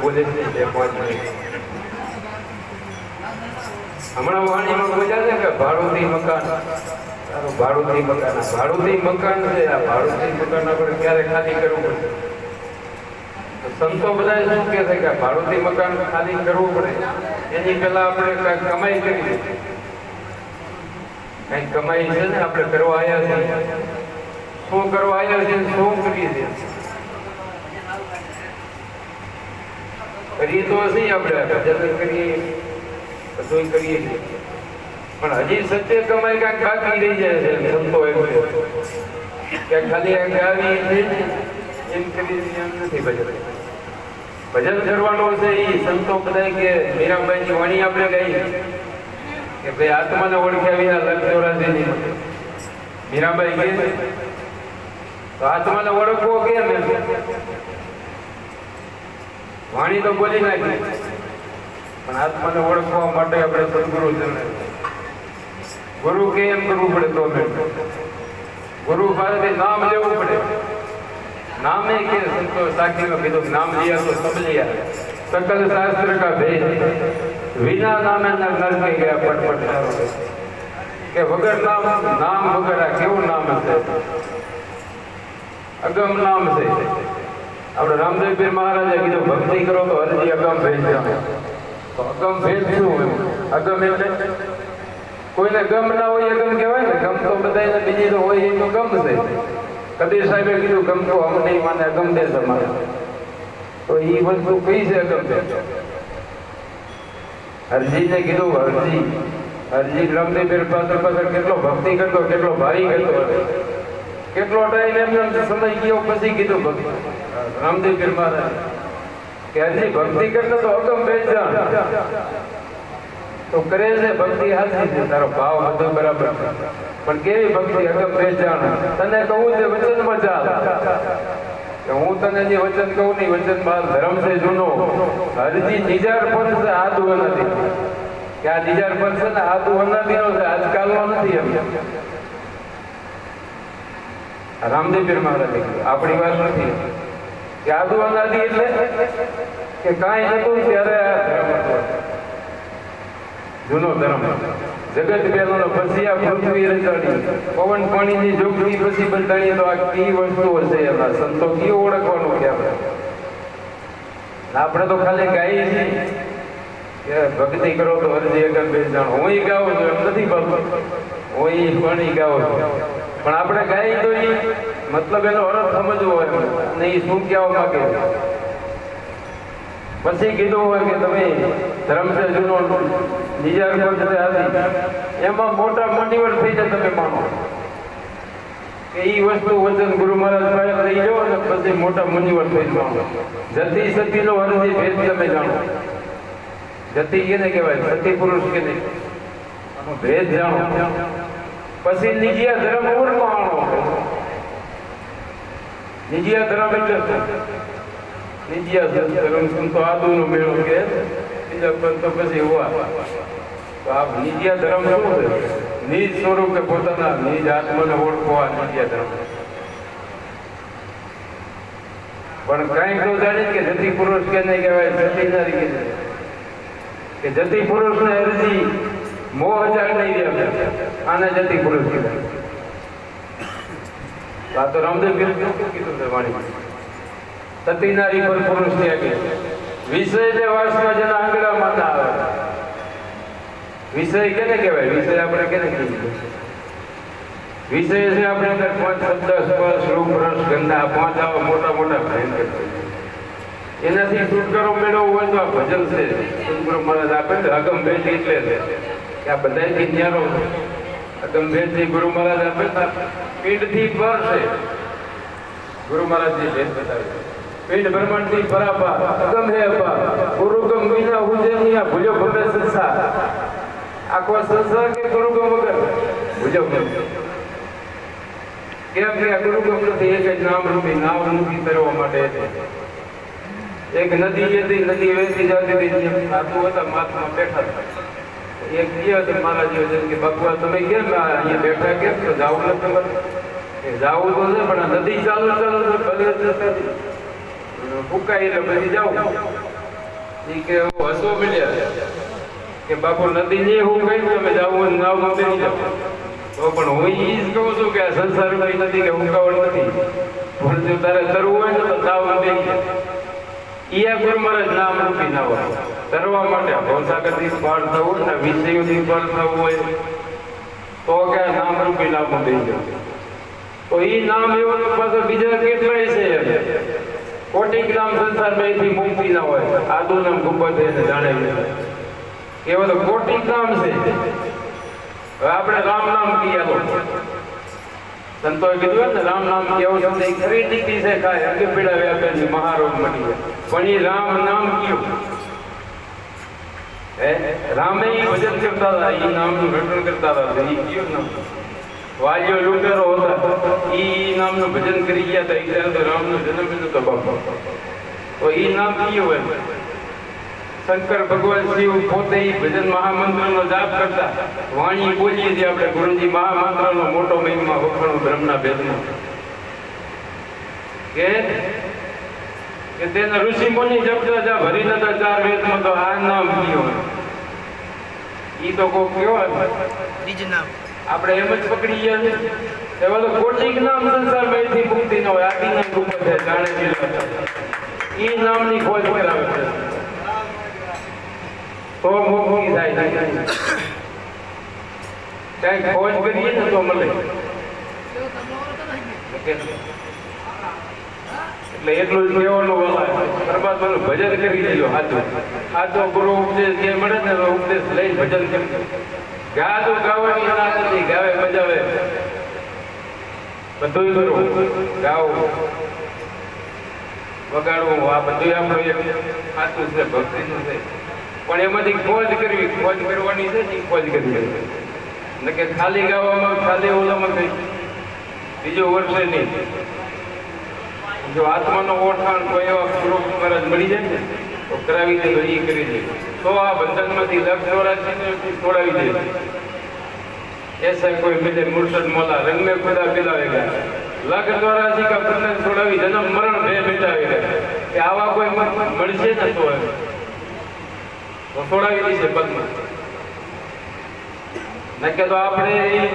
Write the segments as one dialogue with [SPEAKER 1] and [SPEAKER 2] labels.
[SPEAKER 1] બોલે છે 2-5 મિનિટ. હમણાં વાણીમાં બોલ્યા છે કે ભાડુતી મકાન, ભાડુતી મકાન છે. આ ભાડુતી મકાન આપણે ક્યારે ખાલી કરવું પડે? સંતો બધા શું કે છે કે ભાડુતી મકાન ખાલી કરવું પડે એની પહેલા આપણે કઈ કમાઈ કરીએ. કઈ કમાઈ છે ને આપણે કરવા આવ્યા છીએ, શું કરવા આવ્યા છીએ, શું કરીએ છીએ? કરીએ તો હશે આપણે ભજન કરીએ, બધું કરીએ છીએ, પણ હજી સત્ય કમાઈ કાંઈક બાકી રહી જાય છે. સંતો એમ કે ખાલી આવી છે એમ કરી એમ નથી ભજન. ભજન કરવાનો છે એ સંતો બધા કે મીરાબાઈની વાણી આપણે ગઈ કે ભાઈ આત્માને ઓળખ્યા વિના લક્ષ 84 નહીં. મીરાબાઈ કે તો આત્માને ઓળખવો કેમ? વાણી તો બોલી નાખી, પણ આત્માને ઓળખવા માટે આપણે સદગુરુ ગુરુ કે એમ કરવું પડે. તો ગુરુ પાસેથી નામ લેવું પડે. नामे के संतो साखी में कीधु नाम लिया तो सब लिया. सकल शास्त्र का भेद विना नामे नर के गया पटपट. के वगर नाम वगर आ केवुं नाम है? अगम नाम से. આપણે રામદેવ પીર મહારાજે કીધું ભક્તિ કરો તો હરજી અગમ ભેદ જાણો. તો અગમ ભેદ શું હોય? અગમ એટલે કોઈને ગમ ના હોય અગમ કહેવાય ને. ગમ તો બધાને બીજી તો હોય એ તો ગમ છે. કબીર સાહેબે કીધું ગમ તો અમ નહીં માને અગમ દે તમારે. તો એ વસ્તુ કઈ છે અગમ દે? હરજીને કીધું હરજી રામદેવ પીર પાછળ કેટલો ભક્તિ કરતો, કેટલો ભારી કરતો, કેટલો ટાઈમ એમને સમય ગયો પછી કીધું રામદેવ પીર મહારાજ કે હરજી ભક્તિ કરતો તો અગમ ભેદ જાણ. તો કરે છે ભક્તિ હાથી છે, તારો ભાવ બધો બરાબર, પણ કેવી ભક્તિ? અગમ ભેદ જાણ. તને કહું છે વચનમાં ચાલ. હું તને જે વચન કહું નહીં, વચનમાં ધર્મ છે જૂનો. હરજી નિજાર પંથ છે, આદુ અનાદિ. કે આ નિજાર પંથ છે ને આદુ અનાદિ નો છે, આજકાલનો નથી. એમ રામદેવ પીર મહારાજ આપણી વાત નથી કે આદુ અનાદિ એટલે કે કાંઈ નતું ત્યારે જૂનો ધર્મ. જગત પહેલો પછી આ પૃથ્વી રચાડી, પવન પાણીની જોગણી પછી બંધાણી. તો આ કઈ વસ્તુઓ છે એના સંતો કયો ઓળખવાનું કે આપણે તો ખાલી ગાઈએ છીએ કે ભક્તિ કરો તો હરજી અગમ ભેદ જાણો. હું ગાઉં છું એમ નથી બોલતો, હું પણ ગાઉં છું, પણ આપણે ગાઈ તો મતલબ એનો અર્થ સમજવો હોય ને એ શું કહેવા માંગે. પછી કીધું હોય કે તમે ધર્મ છે જૂનો નિજાર પંથ છે આદિ, એમાં મોટા મોટીવેટ થઈ જાય. તમે માનો કે એ વસ્તુ વચન ગુરુ મહારાજ પાસે લઈ જાઓ ને પછી મોટા મોટીવેટ થઈ જાઓ. જતી સતીનો હરજી ભેદ તમે જાણો. જતી કેને કહેવાય? સતી પુરુષ કે નહીં, ભેદ જાણો. પછી નિજિયા ધર્મ ઓળખો. નિજિયા ધર્મ એટલે નિજિયા ધર્મ તો આદુનો મેળો કે બીજા પંથ તો પછી હોવા. તો આ નિજિયા ધર્મ શું છે? નિજ સ્વરૂપે પોતાના નિજ આત્માને ઓળખવા નિજિયા ધર્મ. પણ કઈ તો જાણીએ કે જતી પુરુષ કે નહીં કહેવાય, જતી નારી કે જતી પુરુષ ને અરજી મોહ જાળ નહીં રહ્યા, આને જતી પુરુષ કહેવાય. આ તો રામદેવ પીર કીધું છે વાણી. સતી નારી પર પુરુષ ત્યાગે, વિષય ને વાસમાં જેના આંગળામાં ના આવે. વિષય કેને કહેવાય? વિષય આપણે કેને કહીએ? વિષય છે આપણે 5 શબ્દ, સ્પર્શ, રૂપ, રસ, ગંધ, 5 આવા મોટા મોટા ભયંકર. એનાથી છુટકારો મેળવવો હોય તો આ ભજન છે. સદગુરુ મહારાજ આપે છે અગમ ભેદ એટલે છે કે આ બધાથી ન્યારો અગમ ભેદથી ગુરુ મહારાજ આપે પીઠથી પર છે. ગુરુ મહારાજજી ભેદ બતાવે પીઠ બ્રહ્માંડથી પરાપાર અગમ હે અપાર ગુરુગમ વિના હુજે નહીં. આ ભૂલ્યો ભમે સંસાર, આખો સંસાર કે ગુરુગમ વગર ભૂલ્યો ભમે. કેમ કે આ ગુરુગમ નથી, એક જ નામ રૂપી તરવા માટે. એક નદી હતી, નદી વહેતી જતી હતી, સાધુ હતા મહાત્મા બેઠા હતા. એક ગયા તો મહારાજ કે ભગવાન તમે કેમ અહીંયા બેઠા, કેમ તો જાવું નથી તમારે? જાવું તો છે પણ નદી ચાલુ ફૂકાય એટલે પછી જાવ. એ કે હું હસવો મળ્યા કે બાપુ નદી ને હું કહ્યું તમે જાઓ નાવ માં બેસી જાઓ તો પણ હું એ જ કહું છું કે આ સંસારમાં એ નથી કે હુંકાવડ નથી પણ જો તારે તરવું હોય ને તો નાવમાં બેસી જાય ઈ આ ગુરુ મહારાજ નામ રૂપી ના હોય તરવા માટે ભવસાગરથી પાર થવું ને વિષયોથી પાર થવું હોય તો કે નામ રૂપી નામમાં બેસી જાવ તો ઈ નામ એવો તો પાછો બીજા કેટલાય છે કોટિક નામ સંસારમાં એથી મુક્તિ ના હોય આદુ નામ ગુંબદ એને જાણે એવા તો કોટિક નામ છે હવે આપણે રામ નામ કીએ સંતોએ કીધું ને રામ નામ કેવું છે ખરી ટીકી છે ખાય અંગે પીડા વ્યાપે મહારોગ મટી જાય પણ એ રામ નામ કયું હે રામે ભજન કરતા હતા એ નામનું રટણ કરતા હતા એ કયું નામ વાલીઓ લૂંટેરો હતા ઈ નામનું ભજન કરી ગયા હતા એટલે તો રામનો જન્મ નતો બાપા તો ઈ નામ કયું હોય શંકર ભગવાન શિવ પોતે ઈ ભજન મહામંત્રનો જાપ કરતા વાણી બોલીએ છીએ આપણે ગુરુજી મહામંત્રનો મોટો મહિમા વખાણો બ્રહ્મના ભેદમાં કે તેના ઋષિ મુનિ જપતા જા ભરી નતા ચાર વેદમાં તો આ નામ કયું ઈ તો કોક કયો બીજું નામ આપણે એમ જ પકડી ગયા છે એવા તો કોટિક નામ સંસારમાં એથી મુક્તિ ન હોય આદિ નામ રૂપ છે જાણે ઈ નામની ખોજ કરાવે છે તો મુક્તિ થાય કઈ ખોજ કરીએ ને તો મળે એટલે એટલું જ કહેવાનું પરમાત્માનું ભજન કરી દેજો સાચો ગુરુ ઉપદેશ જે મળે ને ઉપદેશ લઈ ભજન કરી ગાતું ગાવાની ના નથી ગાવે મજાવે બધું કરવું ગાવું વગાડવું આ બધું આપણું એક સાચું છે ભક્તિનું છે પણ એમાંથી ખોજ કરવી ખોજ કરવાની છે ને ખોજ કરવી ને કે ખાલી ગાવામાં ખાલી ઓલામાં કઈ બીજું વર્ષે નહીં જો આત્માનો ઓળખાણ કોઈ એવા ગુરુ મહારાજ મળી જાય ને તો કરાવી દે એ કરી દે તો આ બંધનમાંથી લક્ષ છોડાવી દે ऐसा कोई मिले मुर्शद मौला रंग में खुदा पिलावेगा लाख द्वारासी का बंधन छोड़ावी जन्म मरण भय मिटावेगा कि आवा कोई મળશે ને તો છોડાવી દેશે પદમાં નકે તો આપણે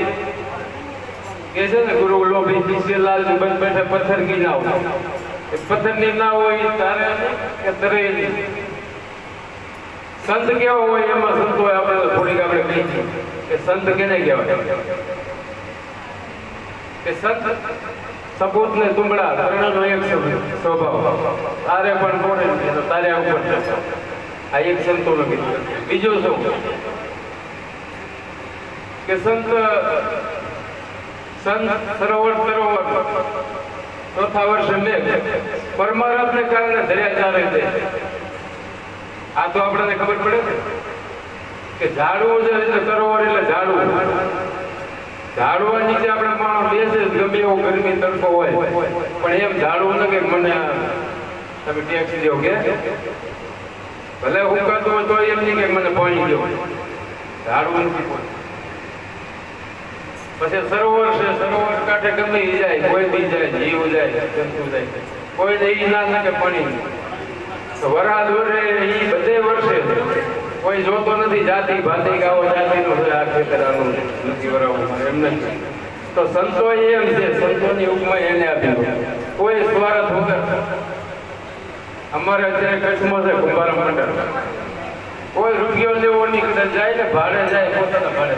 [SPEAKER 1] કે છે ને ગુરુ લોભી પીસે લાલ બંધ બેઠે પથ્થર કી નાવ એ પથ્થર ની ના હોય તારે કે તરે સંત કેવો હોય એમાં સંતો આપણે થોડીક આપણે કહી કે સંત કેને કહેવાય કે સંત સપૂત ને તુંબડા ત્રણનો એક સ્વભાવ તારે પણ તોડે તો તારે ઉપર આ એક સંતો નો બીજું શું કે સંત સરોવર ચોથા વર્ષે મેઘ પરમારથને કારણે દરિયા ચાલે છે આ તો આપણને ખબર પડે છે કે ઝાડવું છે એટલે સરોવર એટલે ઝાડવું ઝાડવા નીચે આપણે માણસ બેસે ગમે એવો ગરમી તડકો હોય પણ એમ ઝાડવું ન કે મને તમે ટેક્સ દો કે ભલે હુકાતું હોય તો એમ નહીં કે મને પાણી દો ઝાડવું નથી પછી સરોવર છે સરોવર કાંઠે ગમે જાય કોઈ બી જાય જીવ જાય જંતુ જાય કોઈ દઈ ના કે પાણી વરાળ વરે એ બધે વર્ષે કોઈ જોતો નથી જાતિ ભાતી ગાવો જાતિનું આ ખેતરાનું નથી વરાવું એમ નથી તો સંતો એમ છે સંતોની ઉપમા એને આપી કોઈ સ્વાર્થ વગર અમારે અત્યારે કચ્છમાં છે કુંભાર મંડળ કોઈ રૂપિયો લેવો નહીં કદાચ જાય ને ભાડે જાય પોતાના ભાડે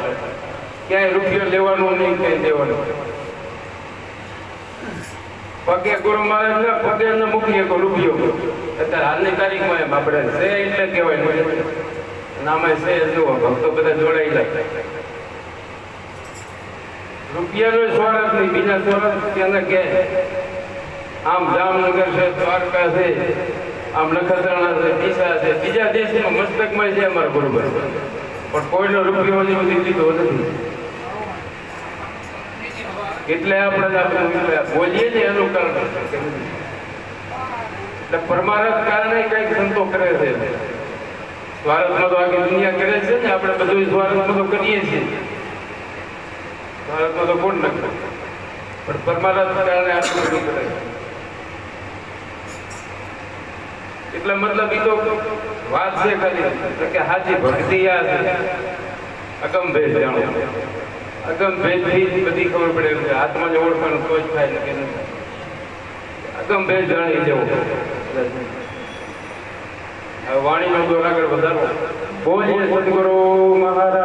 [SPEAKER 1] ક્યાંય રૂપિયો લેવાનું નહીં ક્યાંય દેવાનું પગે ગુરુ મહારાજ ને પગે ને મૂકીએ કોઈ રૂપિયો અત્યારે હાલની તારીખમાં એમ આપણે છે એટલે કહેવાય નામે છે જુઓ ભક્તો બધા જોડાઈ જાય રૂપિયાનો સ્વાર્થ નહીં બીજા સ્વાર્થ ત્યાં કે આમ જામનગર છે દ્વારકા છે આમ નખત્રાણા છે ડીસા છે બીજા દેશમાં મસ્તકમાં છે અમારા બરોબર પણ કોઈનો રૂપિયો લીધો નથી એટલે આપણે બોલીએ ને એનું કારણ એટલે પરમારથ કારણે કઈક સંતો કરે છે સ્વાર્થમાં તો આખી દુનિયા કરે છે ને આપણે બધું સ્વાર્થમાં તો કરીએ છીએ સ્વાર્થમાં તો કોણ ન કરે પણ પરમારથ કારણે આપણે બધું કરે એટલે મતલબ એ તો વાત છે ખાલી કે હાજી ભક્તિ આ છે અગમ ભેદ જાણો અગમ ભેદ થી જ બધી ખબર પડે એમ છે આત્માને ઓળખવાનું તો જ થાય કે નથી અગમ ભેદ જાણી જવું વાણીનો દોર આગળ વધારો બોલીએ સદગુરુ મહારાજ